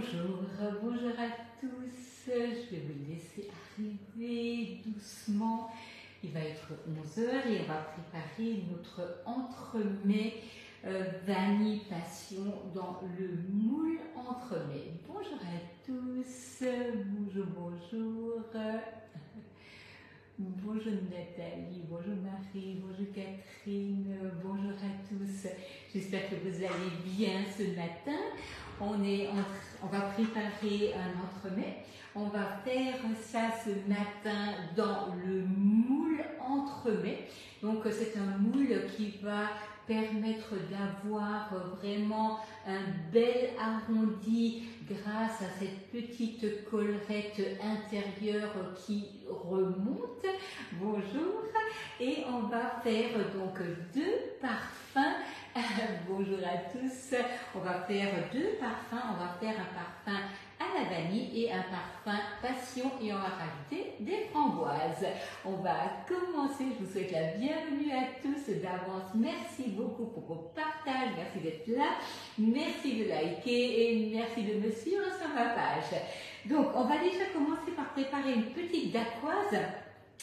Bonjour, bonjour à tous. Je vais vous laisser arriver doucement. Il va être 11 h et on va préparer notre entremets vanille passion dans le moule entremets. Bonjour à tous. Bonjour, bonjour. Bonjour Nathalie, bonjour Marie, bonjour Catherine, bonjour à tous. J'espère que vous allez bien ce matin. On va préparer un entremets. On va faire ça ce matin dans le moule entremets. Donc c'est un moule qui va permettre d'avoir vraiment un bel arrondi grâce à cette petite collerette intérieure qui remonte. Bonjour. Et on va faire donc deux parfums. Bonjour à tous. On va faire deux parfums. On va faire un parfum à la vanille et un parfum passion et on va rajouter des framboises. On va commencer. Je vous souhaite la bienvenue à tous d'avance. Merci beaucoup pour vos partages. Merci d'être là. Merci de liker et merci de me suivre sur ma page. Donc, on va déjà commencer par préparer une petite dacquoise.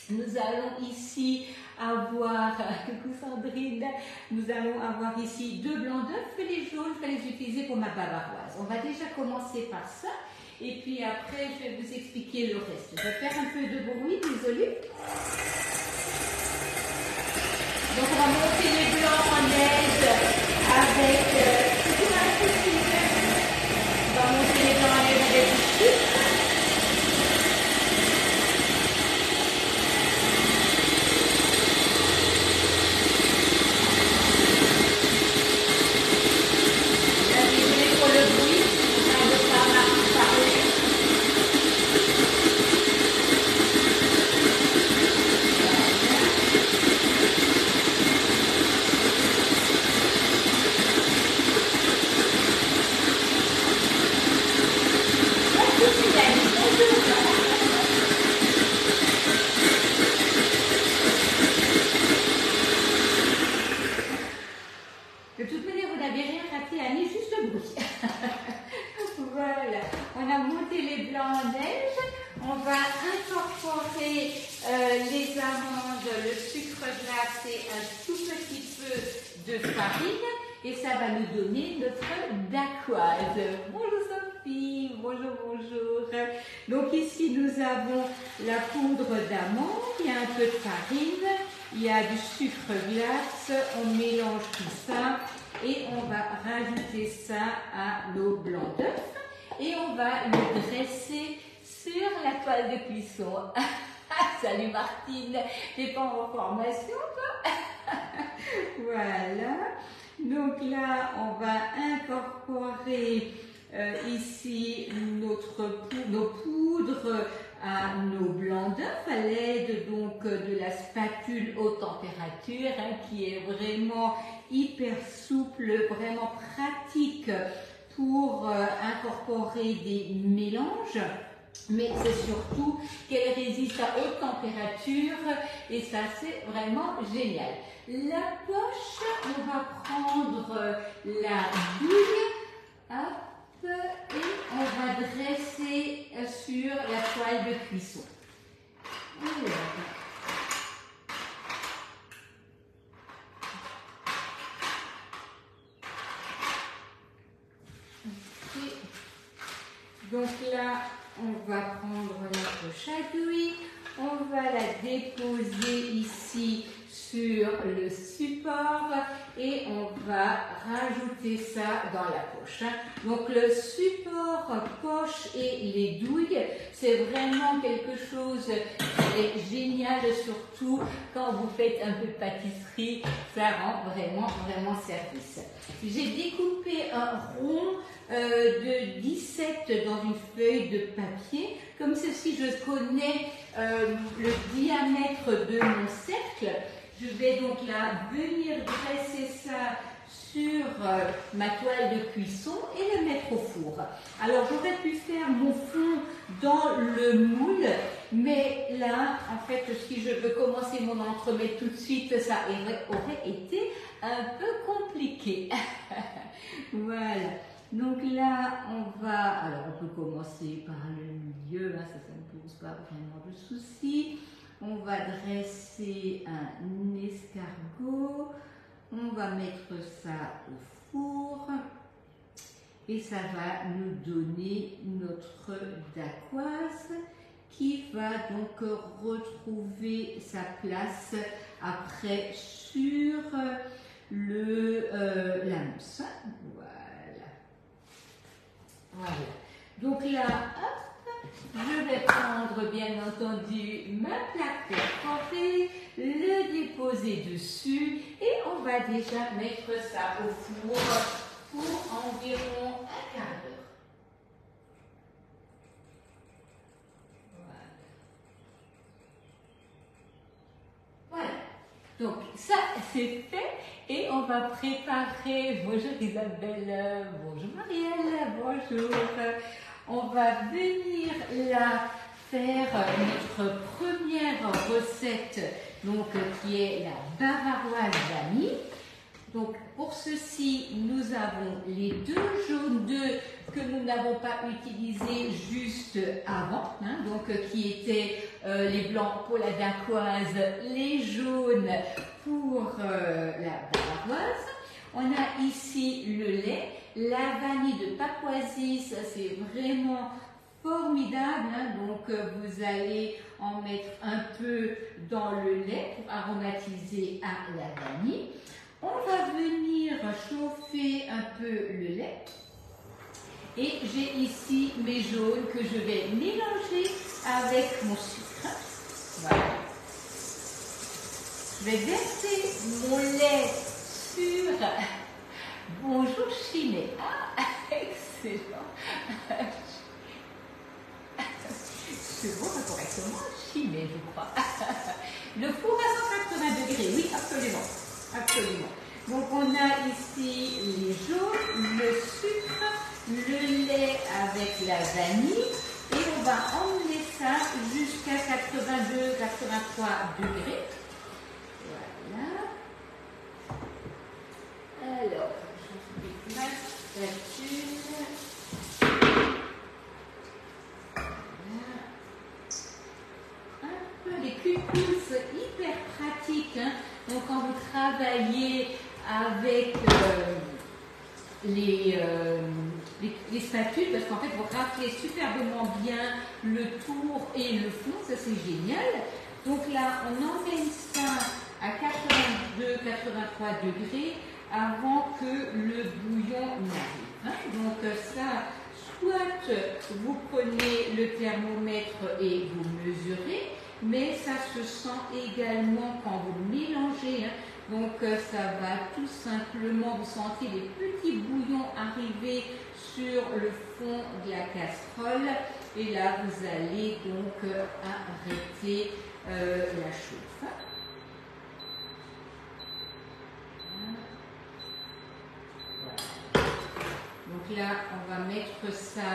Nous allons ici avoir, coucou Sandrine, nous allons avoir ici deux blancs d'œufs, les jaunes, je vais les utiliser pour ma bavaroise. On va déjà commencer par ça et puis après je vais vous expliquer le reste. Je vais faire un peu de bruit, désolé. Donc on va monter les blancs en neige avec, on va monter les blancs en neige avec du sucre. De toute manière, vous n'avez rien raté, Annie, juste le bruit. Voilà, on a monté les blancs en neige. On va incorporer les amandes, le sucre glace et un tout petit peu de farine. Et ça va nous donner notre dacquoise. Bonjour Sophie, bonjour, bonjour. Donc ici, nous avons la poudre d'amande, il y a un peu de farine. Il y a du sucre glace, on mélange tout ça et on va rajouter ça à nos blancs d'œufs et on va le dresser sur la toile de cuisson. Salut Martine, t'es pas en formation toi? Voilà, donc là on va incorporer ici nos poudres à nos blancs d'œufs à l'aide donc de la spatule haute température qui est vraiment hyper souple, vraiment pratique pour incorporer des mélanges. Mais c'est surtout qu'elle résiste à haute température et ça c'est vraiment génial. La poche, on va prendre la douille, hop, et on va dresser sur la toile de cuisson. Okay. Donc là, on va prendre la poche à douille, on va la déposer ici sur le support et on va rajouter ça dans la poche. Donc le support, poche et les douilles, c'est vraiment quelque chose qui est génial, surtout quand vous faites un peu de pâtisserie, ça rend vraiment service. J'ai découpé un rond de 17 dans une feuille de papier. Comme ceci, je connais le diamètre de mon cercle. Je vais donc là venir dresser ça sur ma toile de cuisson et le mettre au four. Alors j'aurais pu faire mon fond dans le moule, mais là en fait si je veux commencer mon entremets tout de suite, ça aurait été un peu compliqué. Voilà. Donc là, on va, alors on peut commencer par le milieu, hein, ça ne pose pas vraiment de soucis. On va dresser un escargot, on va mettre ça au four et ça va nous donner notre dacquoise qui va donc retrouver sa place après sur la mousse. Voilà. Donc là, hop, je vais prendre bien entendu ma plaque pour tremper, le déposer dessus et on va déjà mettre ça au four pour environ un quart d'heure. Voilà. Donc ça c'est fait et on va préparer, bonjour Isabelle, bonjour Marielle, bonjour. On va venir là faire notre première recette donc, qui est la bavaroise vanille. Donc pour ceci, nous avons les 2 jaunes d'œufs que nous n'avons pas utilisés juste avant, hein, donc qui étaient les blancs pour la dacquoise, les jaunes pour la bavaroise. On a ici le lait, la vanille de Papouasie, ça c'est vraiment formidable, hein, donc vous allez en mettre un peu dans le lait pour aromatiser à la vanille. On va venir chauffer un peu le lait et j'ai ici mes jaunes que je vais mélanger avec mon sucre. Voilà. Je vais verser mon lait sur... Bonjour Chimé. Ah, excellent. Je vois correctement Chimé, je crois. Le four à 180 degrés, oui, absolument. Absolument. Donc on a ici les jaunes, le sucre, le lait avec la vanille et on va emmener ça jusqu'à 82-83 degrés. Voilà. Alors, je vais mettre la spatule. Voilà. Un peu les cucus hyper pratiques, hein. Donc quand vous travaillez avec les spatules, parce qu'en fait vous raflez superbement bien le tour et le fond, ça c'est génial. Donc là on emmène ça à 82-83 degrés avant que le bouillon n'arrive. Hein. Donc ça, soit vous prenez le thermomètre et vous mesurez, mais ça se sent également quand vous mélangez. Hein. Donc ça va tout simplement, vous sentez les petits bouillons arriver sur le fond de la casserole et là vous allez donc arrêter la chauffe. Donc là, on va mettre ça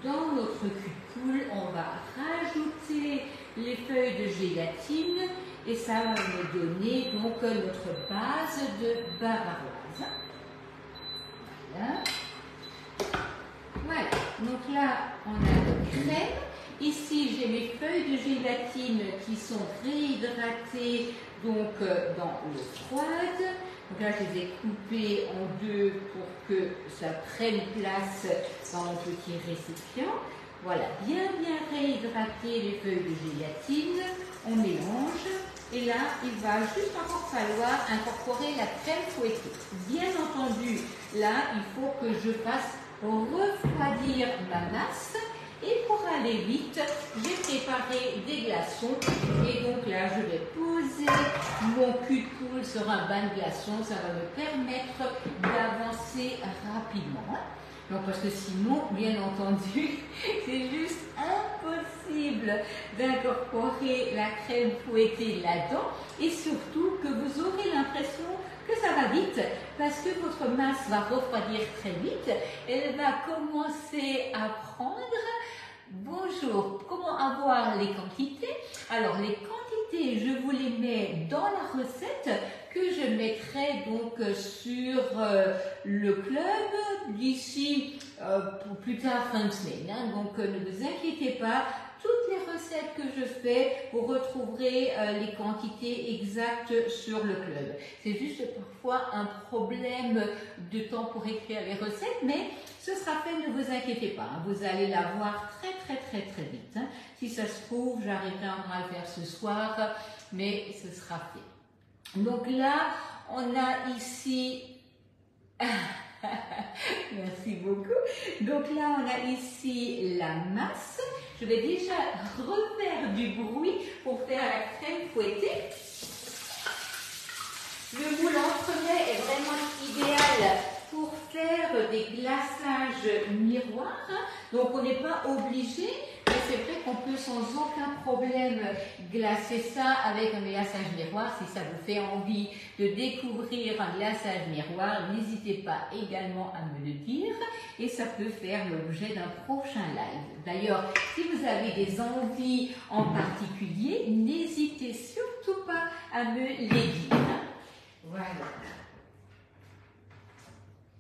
dans notre cul de poule. On va rajouter les feuilles de gélatine et ça va nous donner donc notre base de bavaroise. Voilà. Voilà. Donc là, on a notre crème. Ici, j'ai mes feuilles de gélatine qui sont réhydratées donc dans l'eau froide. Donc là, je les ai coupées en 2 pour que ça prenne place dans mon petit récipient. Voilà, bien réhydrater les feuilles de gélatine. On mélange. Et là, il va juste encore falloir incorporer la crème fouettée. Bien entendu, là, il faut que je fasse refroidir ma masse. Et pour aller vite, j'ai préparé des glaçons. Et donc là, je vais poser mon cul de poule sur un bain de glaçons. Ça va me permettre d'avancer rapidement. Donc, parce que sinon, bien entendu, c'est juste impossible d'incorporer la crème fouettée là-dedans. Et surtout que vous aurez l'impression que ça va vite parce que votre masse va refroidir très vite. Elle va commencer à prendre. Bonjour, comment avoir les quantités? Alors les quantités, je vous les mets dans la recette que je mettrai donc sur le club d'ici plus tard fin de semaine. Hein. Donc ne vous inquiétez pas, toutes les recettes que je fais, vous retrouverez les quantités exactes sur le club. C'est juste parfois un problème de temps pour écrire les recettes, mais ce sera fait, ne vous inquiétez pas. Hein. Vous allez la voir très vite. Hein. Si ça se trouve, j'arriverai encore à le faire ce soir, mais ce sera fait. Donc là, on a ici... Merci beaucoup. Donc là, on a ici la masse. Je vais déjà refaire du bruit pour faire la crème fouettée. Le moule entremets est vraiment idéal pour faire des glaçages miroirs. Donc on n'est pas obligé, mais c'est vrai qu'on peut sans aucun problème glacer ça avec un glaçage miroir. Si ça vous fait envie de découvrir un glaçage miroir, n'hésitez pas également à me le dire et ça peut faire l'objet d'un prochain live. D'ailleurs, si vous avez des envies en particulier, n'hésitez surtout pas à me les dire. Voilà.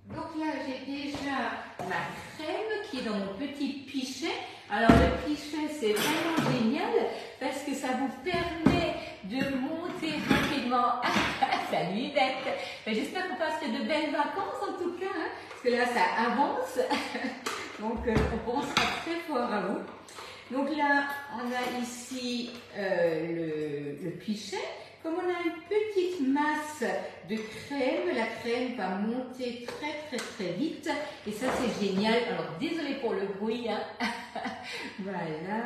Donc là, j'ai déjà ma crème qui est dans mon petit pichet. Alors le pichet, c'est vraiment génial parce que ça vous permet de monter rapidement. Salut Yvette. J'espère qu'on passerait de belles vacances en tout cas, hein, parce que là, ça avance. Donc on pensera très fort à vous. Donc là, on a ici le pichet. Comme on a une petite masse de crème, la crème va monter très vite et ça c'est génial. Alors désolé pour le bruit, hein. Voilà.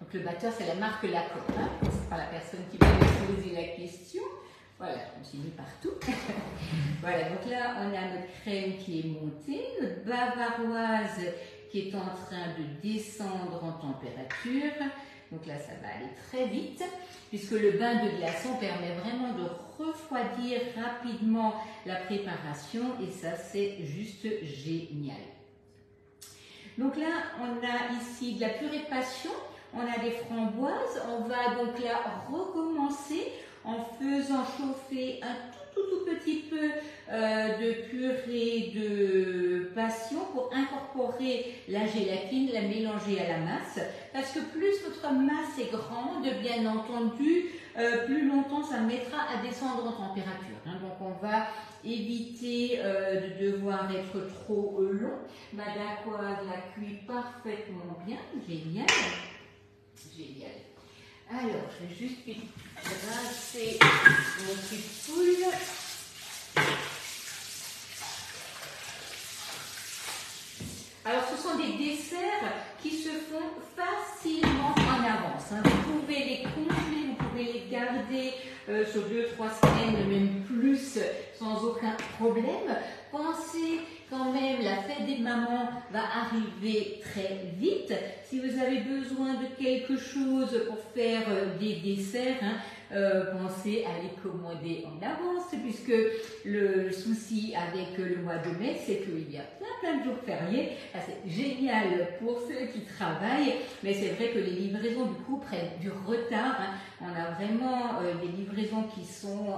Donc le batteur, c'est la marque Lacoste, hein. C'est pas la personne qui va me poser la question. Voilà, je me suis mis partout. Voilà, donc là, on a notre crème qui est montée, notre bavaroise qui est en train de descendre en température. Donc là, ça va aller très vite, puisque le bain de glaçon permet vraiment de refroidir rapidement la préparation, et ça, c'est juste génial. Donc là, on a ici de la purée de passion, on a des framboises, on va donc là recommencer en faisant chauffer un tout petit peu de purée de passion pour incorporer la gélatine, la mélanger à la masse, parce que plus votre masse est grande, bien entendu, plus longtemps ça mettra à descendre en température, hein. Donc on va éviter de devoir être trop long. Ma dacquoise la cuit parfaitement bien, génial, génial. Alors, je vais juste rincer mon petit poule. Alors, ce sont des desserts qui se font facilement en avance, hein. Vous pouvez les congeler, vous pouvez les garder sur 2-3 semaines, même plus, sans aucun problème. Pensez quand même la la fête des mamans va arriver très vite. Si vous avez besoin de quelque chose pour faire des desserts, pensez à les commander en avance, puisque le souci avec le mois de mai, c'est qu'il y a plein de jours fériés. C'est génial pour ceux qui travaillent, mais c'est vrai que les livraisons du coup prennent du retard. On a vraiment des livraisons qui sont,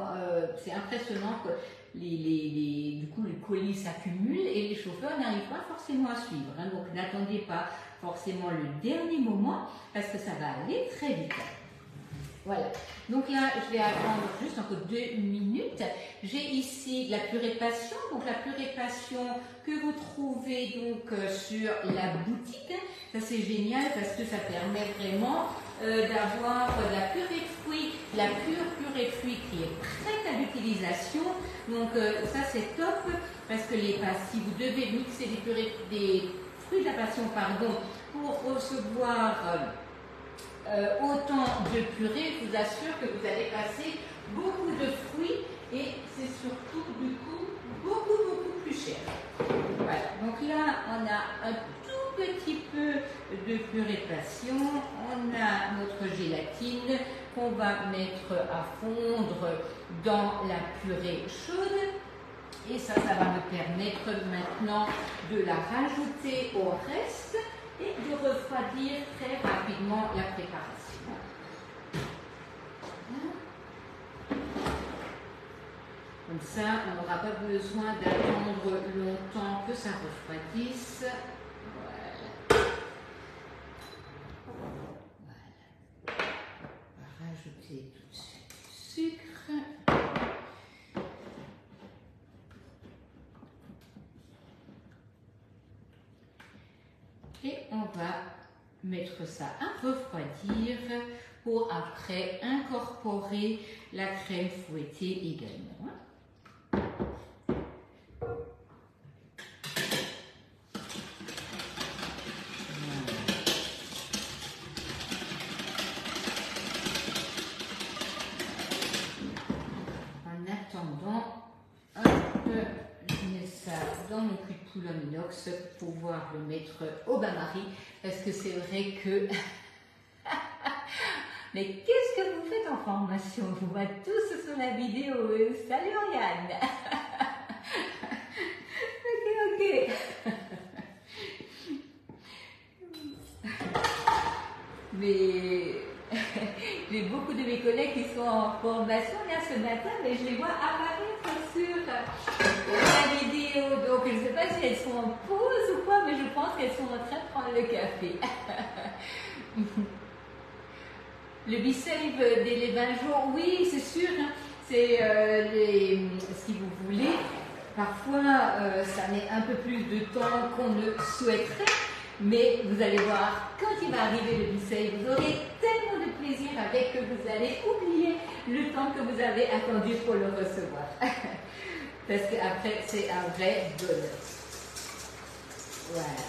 c'est impressionnant que du coup, les colis s'accumulent et les chauffeurs n'arrivent pas forcément à suivre. Donc, n'attendez pas forcément le dernier moment parce que ça va aller très vite. Voilà. Donc là, je vais attendre juste encore 2 minutes. J'ai ici la purée passion. Donc, la purée passion que vous trouvez donc sur la boutique. Ça, c'est génial parce que ça permet vraiment d'avoir la purée de fruits, la pure purée de fruits qui est prête à l'utilisation. Donc ça c'est top parce que si vous devez mixer des fruits de la passion pour recevoir autant de purée, je vous assure que vous allez passer beaucoup de fruits et c'est surtout du coup beaucoup plus cher. Voilà, donc là on a un tout petit peu de purée passion, on a notre gélatine qu'on va mettre à fondre dans la purée chaude et ça va me permettre maintenant de la rajouter au reste et de refroidir très rapidement la préparation. Comme ça, on n'aura pas besoin d'attendre longtemps que ça refroidisse. Voilà. On va rajouter tout de suite du sucre. Et on va mettre ça à refroidir pour après incorporer la crème fouettée également. Dans mon cul de poule en inox pour pouvoir le mettre au bain-marie parce que c'est vrai que mais qu'est-ce que vous faites en formation? Je vous vois tous sur la vidéo. Salut Oriane. Ok. Mais j'ai beaucoup de mes collègues qui sont en formation là ce matin, mais je les vois apparaître sur la vidéo. Donc je ne sais pas si elles sont en pause ou quoi, mais je pense qu'elles sont en train de prendre le café. Le B-Save des les 20 jours, oui, c'est sûr. C'est si vous voulez, parfois ça met un peu plus de temps qu'on ne souhaiterait. Mais vous allez voir, quand il va arriver le B-Save, vous aurez tellement de plaisir avec que vous allez oublier le temps que vous avez attendu pour le recevoir. Parce qu'après, c'est un vrai bonheur. Voilà.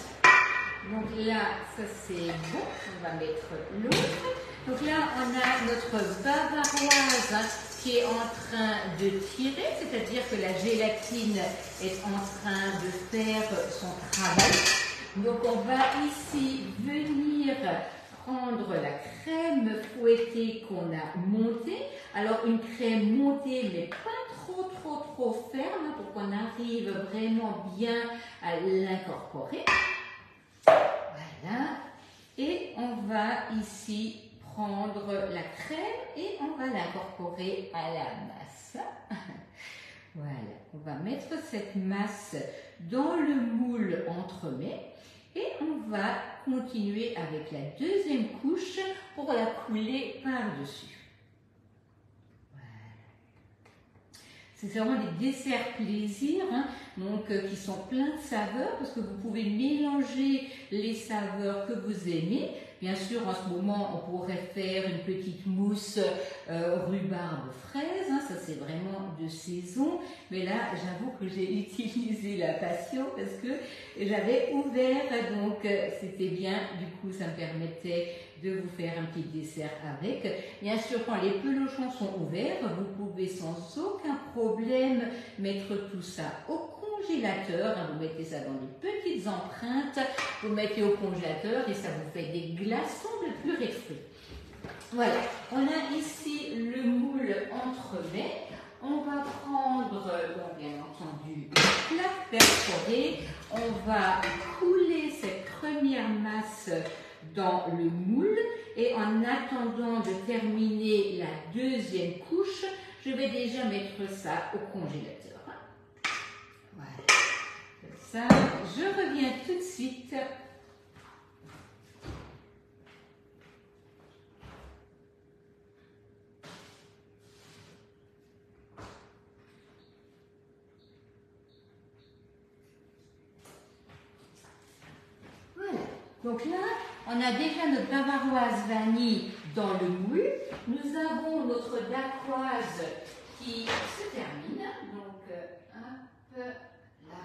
Donc là, ça c'est bon. On va mettre l'autre. Donc là, on a notre bavaroise qui est en train de tirer, c'est-à-dire que la gélatine est en train de faire son travail. Donc on va ici venir prendre la crème fouettée qu'on a montée. Alors une crème montée mais pas trop ferme pour qu'on arrive vraiment bien à l'incorporer. Voilà. Et on va ici prendre la crème et on va l'incorporer à la masse. Voilà. On va mettre cette masse dans le moule entremets. Et on va continuer avec la deuxième couche pour la couler par-dessus. Voilà. C'est vraiment des desserts plaisir, donc qui sont pleins de saveurs parce que vous pouvez mélanger les saveurs que vous aimez. Bien sûr, en ce moment, on pourrait faire une petite mousse rhubarbe fraise, ça c'est vraiment de saison. Mais là, j'avoue que j'ai utilisé la passion parce que j'avais ouvert, donc c'était bien. Du coup, ça me permettait de vous faire un petit dessert avec. Bien sûr, quand les pelochons sont ouverts, vous pouvez sans aucun problème mettre tout ça au congélateur. congélateur. Hein, vous mettez ça dans des petites empreintes, vous mettez au congélateur et ça vous fait des glaçons de pur extrait. Voilà, on a ici le moule entremets. On va prendre, bon, bien entendu, une plaque perforée. On va couler cette première masse dans le moule et en attendant de terminer la deuxième couche, je vais déjà mettre ça au congélateur. Voilà, comme ça, je reviens tout de suite. Donc là, on a déjà notre bavaroise vanille dans le moule. Nous avons notre dacquoise qui se termine. Donc, hop, là,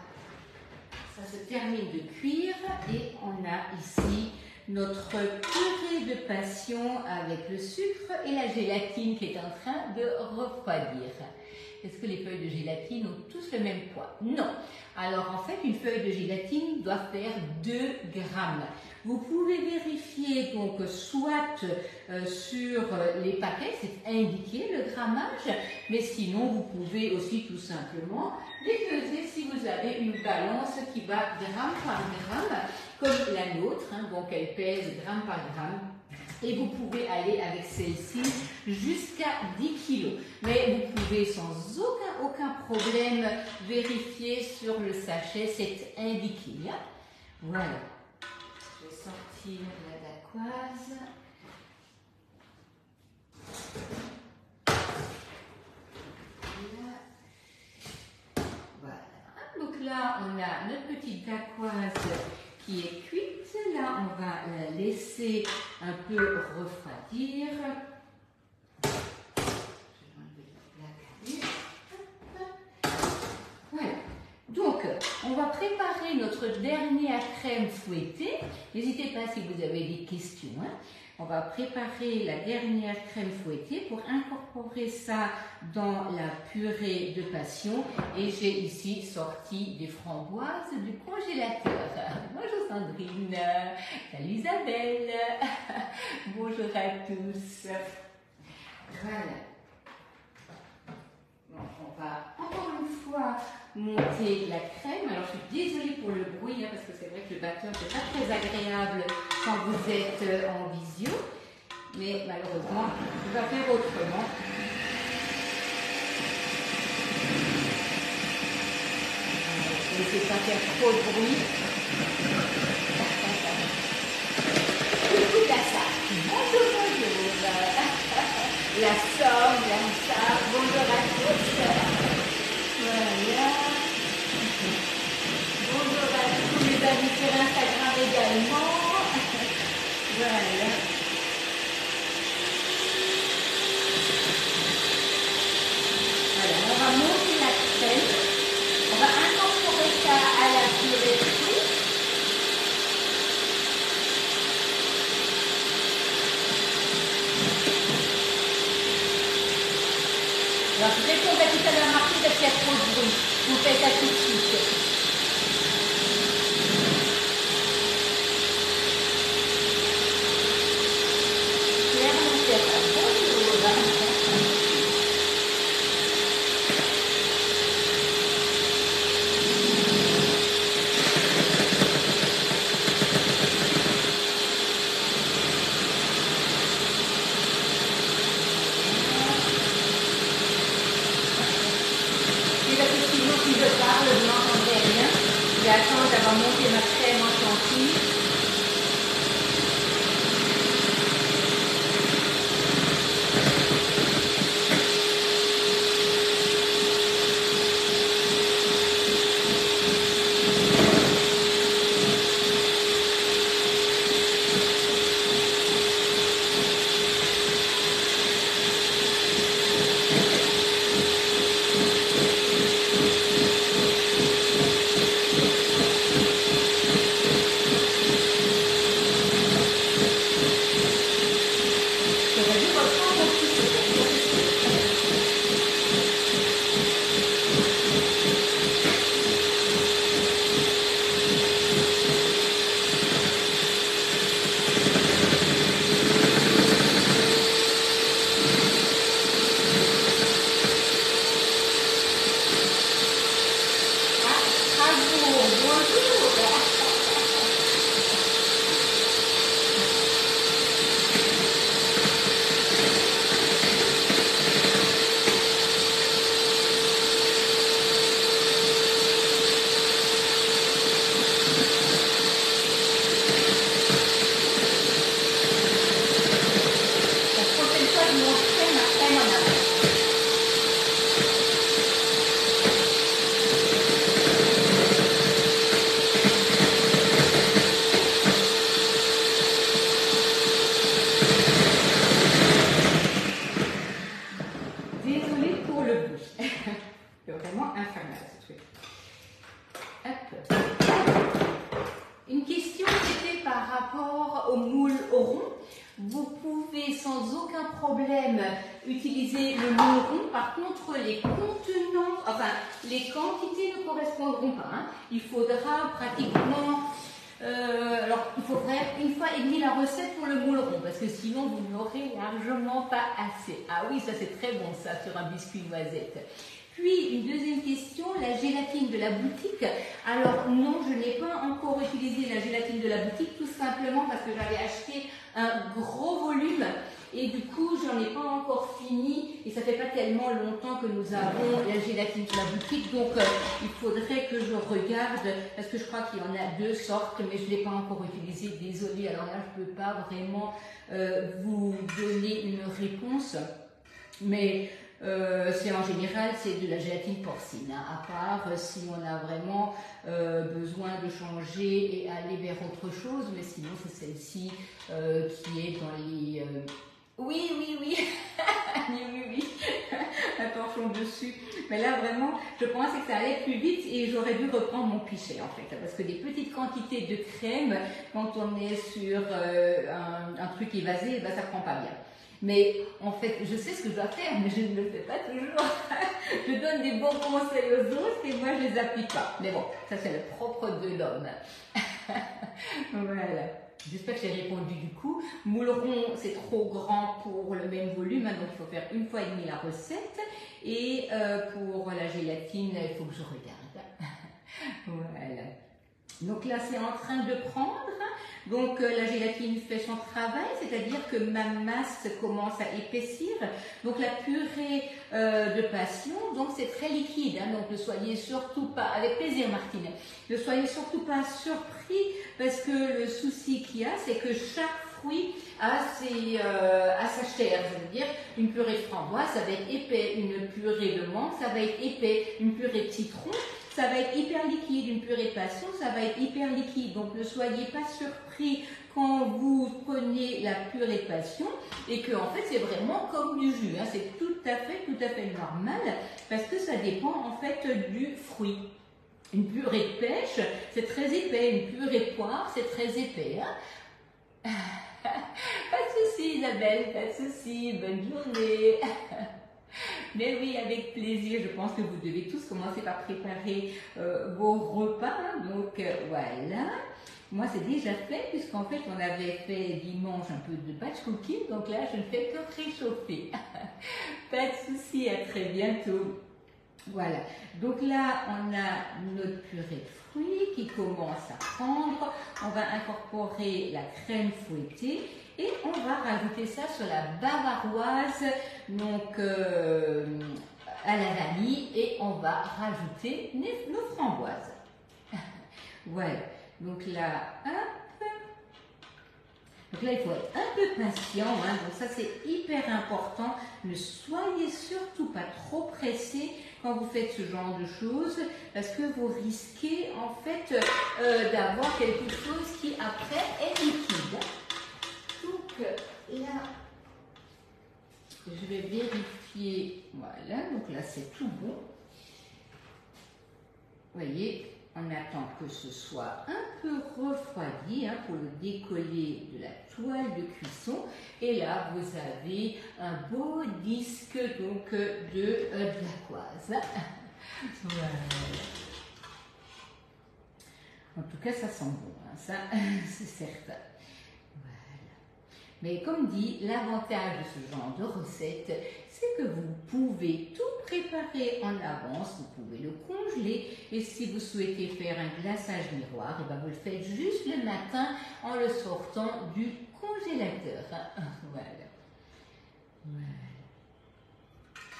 ça se termine de cuire. Et on a ici notre purée de passion avec le sucre et la gélatine qui est en train de refroidir. Est-ce que les feuilles de gélatine ont tous le même poids? Non. Alors en fait, une feuille de gélatine doit faire 2 grammes. Vous pouvez vérifier donc soit sur les paquets, c'est indiqué le grammage, mais sinon vous pouvez aussi tout simplement les peser si vous avez une balance qui va gramme par gramme, comme la nôtre, hein, donc elle pèse gramme par gramme. Et vous pouvez aller avec celle-ci jusqu'à 10 kg. Mais vous pouvez sans aucun problème vérifier sur le sachet, c'est indiqué. Voilà. Je vais sortir la dacquoise. Voilà. Donc là, on a notre petite dacquoise qui est cuite. Là, on va la laisser un peu refroidir. Je vais enlever la cannelle. Voilà. Donc, on va préparer notre dernière crème fouettée. N'hésitez pas si vous avez des questions. Hein. On va préparer la dernière crème fouettée pour incorporer ça dans la purée de passion. Et j'ai ici sorti des framboises du congélateur. Bonjour Sandrine. Salut Isabelle. Bonjour à tous. Voilà. Donc, on va encore une fois monter la crème. Alors, je suis désolée pour le bruit, hein, parce que c'est vrai que le batteur n'est pas très agréable quand vous êtes en visio. Mais malheureusement, on va faire autrement. Ne laissez pas faire trop de bruit. Écoute la salle. Bonjour, bonjour. La Somme, la Sarre. Bonjour à tous. Voilà. Bonjour à tous les amis sur Instagram également. Voilà. Voilà, on va monter la crème. On va incorporer ça à la purée de fruits. Alors, je réponds à tout à l'heure, Martin, parce qu'il y a trop de bruit. Vous faites ça tout de suite. J'attends d'avoir monté ma crème en chantilly. Désolée pour le bruit. C'est vraiment infernal ce truc. Hop. Une question c'était par rapport au moule rond. Vous pouvez sans aucun problème utiliser le moule rond. Par contre, les contenants, enfin, les quantités ne correspondront pas. Hein. Il faudra pratiquement, alors il faudrait une fois et demie la recette pour le moule rond, parce que sinon vous n'aurez largement pas assez. Ah oui, ça c'est très bon ça sur un biscuit noisette. Puis, une deuxième question, la gélatine de la boutique. Alors non, je n'ai pas encore utilisé la gélatine de la boutique, tout simplement parce que j'avais acheté un gros volume et du coup, j'en ai pas encore fini et ça fait pas tellement longtemps que nous avons la gélatine de la boutique, donc il faudrait que je regarde parce que je crois qu'il y en a deux sortes, mais je ne l'ai pas encore utilisé, désolée, alors là, je ne peux pas vraiment vous donner une réponse, mais c'est en général c'est de la gélatine porcine, hein, à part si on a vraiment besoin de changer et aller vers autre chose, mais sinon c'est celle-ci qui est dans les... Oui, oui, oui, oui, oui, oui, attention dessus. Mais là vraiment, je pensais que ça allait plus vite et j'aurais dû reprendre mon pichet en fait, parce que des petites quantités de crème, quand on est sur un truc évasé, ben, ça prend pas bien. Mais en fait, je sais ce que je dois faire, mais je ne le fais pas toujours. Je donne des bons conseils aux autres et moi, je ne les applique pas. Mais bon, ça c'est le propre de l'homme. Voilà. J'espère que j'ai répondu du coup. Moule rond, c'est trop grand pour le même volume, hein, donc il faut faire une fois et demie la recette. Et pour la gélatine, il faut que je regarde. Voilà. Donc là, c'est en train de prendre. Donc la gélatine fait son travail, c'est-à-dire que ma masse commence à épaissir. Donc la purée de passion, donc c'est très liquide. Hein, donc ne soyez surtout pas, avec plaisir Martine, ne soyez surtout pas surpris parce que le souci qu'il y a, c'est que chaque fruit a sa chair. Ça veut dire une purée de framboise, ça va être épais, une purée de menthe, ça va être épais, une purée de citron. Ça va être hyper liquide, une purée de passion, ça va être hyper liquide. Donc ne soyez pas surpris quand vous prenez la purée de passion et que en fait c'est vraiment comme du jus. Hein. C'est tout à fait normal parce que ça dépend en fait du fruit. Une purée de pêche, c'est très épais. Une purée de poire, c'est très épais. Hein. Pas de souci Isabelle, pas de souci. Bonne journée. Mais oui, avec plaisir, je pense que vous devez tous commencer par préparer vos repas. Donc voilà, moi c'est déjà fait puisqu'en fait on avait fait dimanche un peu de batch cooking. Donc là je ne fais que réchauffer. Pas de souci, à très bientôt. Voilà, donc là on a notre purée de fruits qui commence à prendre. On va incorporer la crème fouettée. Et on va rajouter ça sur la bavaroise, donc à la vanille, et on va rajouter nos framboises. Voilà, donc là, hop. Donc là, il faut être un peu patient, hein, donc ça c'est hyper important. Ne soyez surtout pas trop pressé quand vous faites ce genre de choses, parce que vous risquez en fait d'avoir quelque chose qui après est liquide. Donc là, je vais vérifier, voilà, donc là c'est tout bon. Vous voyez, on attend que ce soit un peu refroidi hein, pour le décoller de la toile de cuisson. Et là, vous avez un beau disque donc, de dacquoise. Voilà. En tout cas, ça sent bon, hein, ça c'est certain. Mais comme dit, l'avantage de ce genre de recette, c'est que vous pouvez tout préparer en avance, vous pouvez le congeler et si vous souhaitez faire un glaçage miroir, et ben vous le faites juste le matin en le sortant du congélateur. Voilà. Voilà.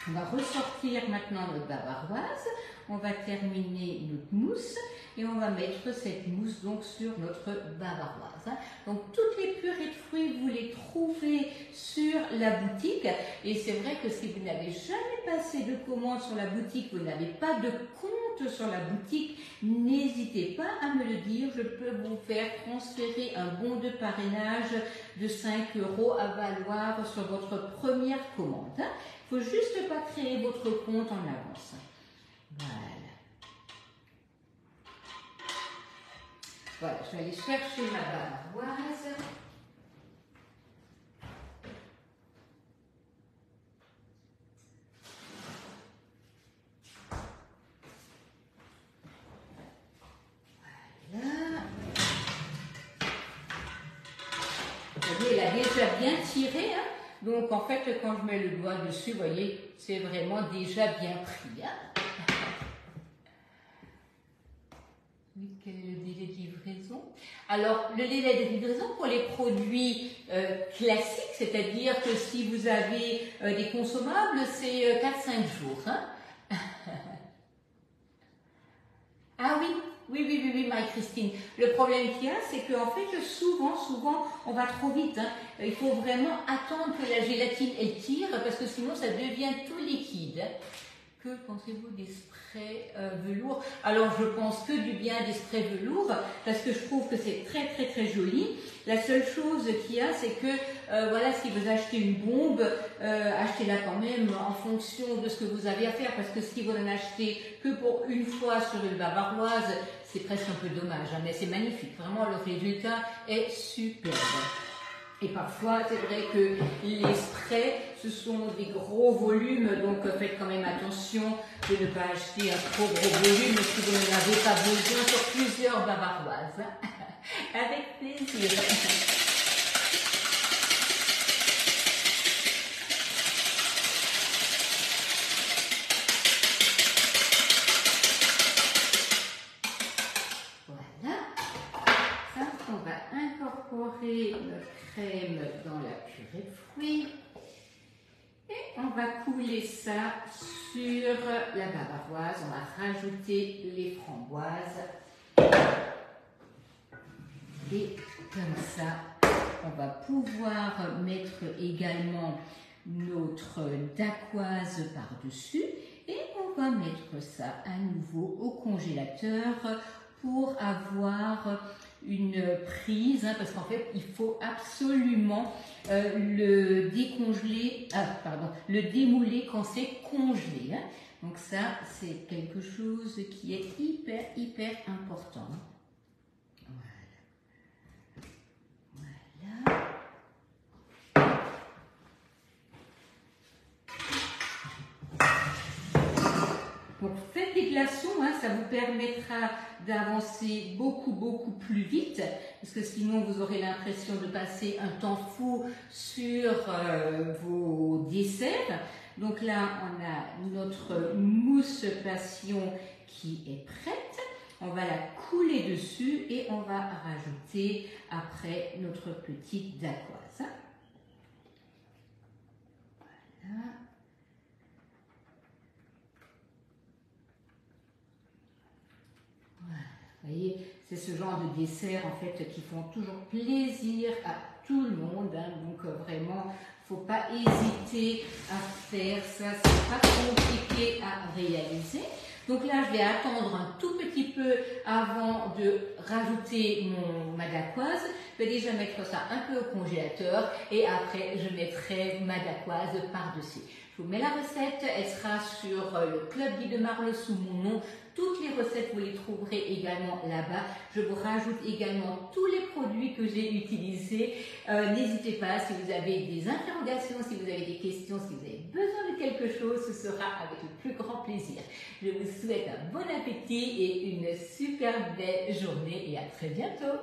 On va ressortir maintenant notre bavaroise, on va terminer notre mousse et on va mettre cette mousse donc sur notre bavaroise. Donc toutes les purées de fruits, vous les trouvez sur la boutique et c'est vrai que si vous n'avez jamais passé de commande sur la boutique, vous n'avez pas de compte sur la boutique, n'hésitez pas à me le dire, je peux vous faire transférer un bon de parrainage de 5 € à valoir sur votre première commande. Il faut juste pas créer votre compte en avance. Voilà. Voilà, je vais aller chercher ma bavaroise. Voilà. Vous voyez, elle a déjà bien tiré, hein. Donc en fait, quand je mets le doigt dessus, vous voyez, c'est vraiment déjà bien pris, hein. Quel est le délai de livraison? Alors, le délai de livraison pour les produits classiques, c'est-à-dire que si vous avez des consommables, c'est 4-5 jours. Hein. Ah oui, oui, Marie-Christine. Le problème qu'il y a, c'est qu'en fait, souvent, on va trop vite. Hein. Il faut vraiment attendre que la gélatine, elle tire, parce que sinon, ça devient tout liquide. Que pensez-vous des sprays velours? Alors, je pense que du bien des sprays velours, parce que je trouve que c'est très joli. La seule chose qu'il y a, c'est que, voilà, si vous achetez une bombe, achetez-la quand même en fonction de ce que vous avez à faire, parce que si vous n'en achetez que pour une fois sur une bavaroise, c'est presque un peu dommage, hein, mais c'est magnifique. Vraiment, le résultat est superbe. Et parfois, c'est vrai que les sprays, ce sont des gros volumes, donc faites quand même attention de ne pas acheter un trop gros volume si vous n'en avez pas besoin sur plusieurs bavaroises. Avec plaisir. Voilà. Ça, on va incorporer notre crème dans la purée de fruits. Et on va couler ça sur la bavaroise. On va rajouter les framboises. Et comme ça, on va pouvoir mettre également notre dacquoise par-dessus. Et on va mettre ça à nouveau au congélateur pour avoir une prise, hein, parce qu'en fait, il faut absolument le décongeler, le démouler quand c'est congelé. Hein. Donc ça, c'est quelque chose qui est hyper important. Voilà. Donc faites des glaçons, hein, ça vous permettra d'avancer beaucoup plus vite, parce que sinon vous aurez l'impression de passer un temps fou sur vos desserts. Donc là, on a notre mousse passion qui est prête. On va la couler dessus et on va rajouter après notre petite dacquoise. Voilà. Vous voyez, c'est ce genre de dessert en fait qui font toujours plaisir à tout le monde. Hein. Donc vraiment, faut pas hésiter à faire ça. C'est pas compliqué à réaliser. Donc là, je vais attendre un tout petit peu avant de rajouter ma dacquoise. Je vais déjà mettre ça un peu au congélateur et après, je mettrai ma dacquoise par-dessus. Je vous mets la recette, elle sera sur le Club Guy de Marle sous mon nom. Toutes les recettes, vous les trouverez également là-bas. Je vous rajoute également tous les produits que j'ai utilisés. N'hésitez pas, si vous avez des interrogations, si vous avez des questions, si vous avez besoin de quelque chose, ce sera avec le plus grand plaisir. Je vous souhaite un bon appétit et une super belle journée et à très bientôt.